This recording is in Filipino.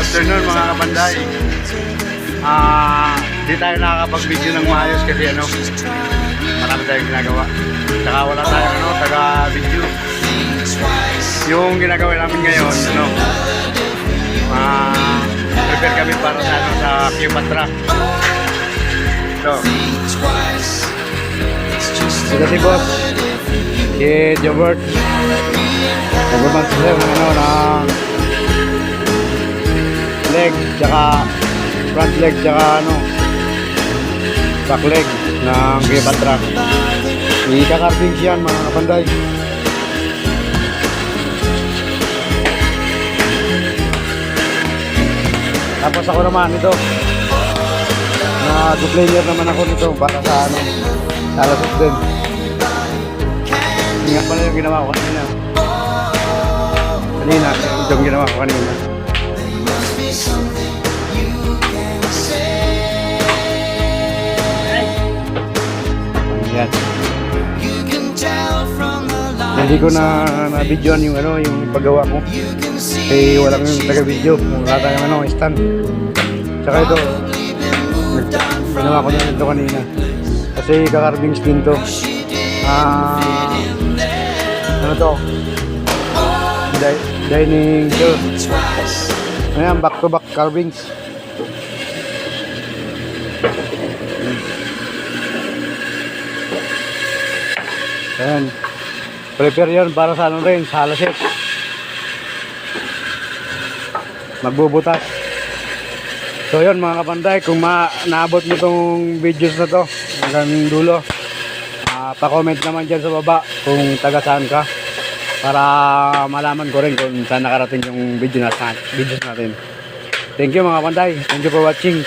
afternoon mga kapanday. Di tayo nakakapag-video ng maayos kasi marami tayong ginagawa. Tsaka wala tayong taga-video. Yung ginagawa namin ngayon, prepare kami para sa Cleopatra. Ito. Ito si boss. Si Jobert. Nagbaban sila ng leg, tsaka front leg, tsaka back leg ng Cleopatra. Ika-carving yan mga kapanday. Tapos ako naman ito, nag-player naman ako nito para sa salasot din. Ingat pala yung ginawa ko kanina. Ito yung ginawa ko kanina. Ayan. Hindi ko na-videoan yung paggawa ko. Kasi walang yung taga-video. Wala tayong stand. Tsaka ito, ginawa ko na ito kanina. Kasi kakarvings din to. Ano to? Dining to. Ayan, back-to-back carvings. Ayan. Prepare yun para sa rin, sa halaset. Magbubutas. So yun mga kapanday, kung naabot mo tong videos na to hanggang dulo, pa-comment naman dyan sa baba kung taga saan ka para malaman ko rin kung saan nakarating yung videos natin. Thank you mga kapanday. Thank you for watching.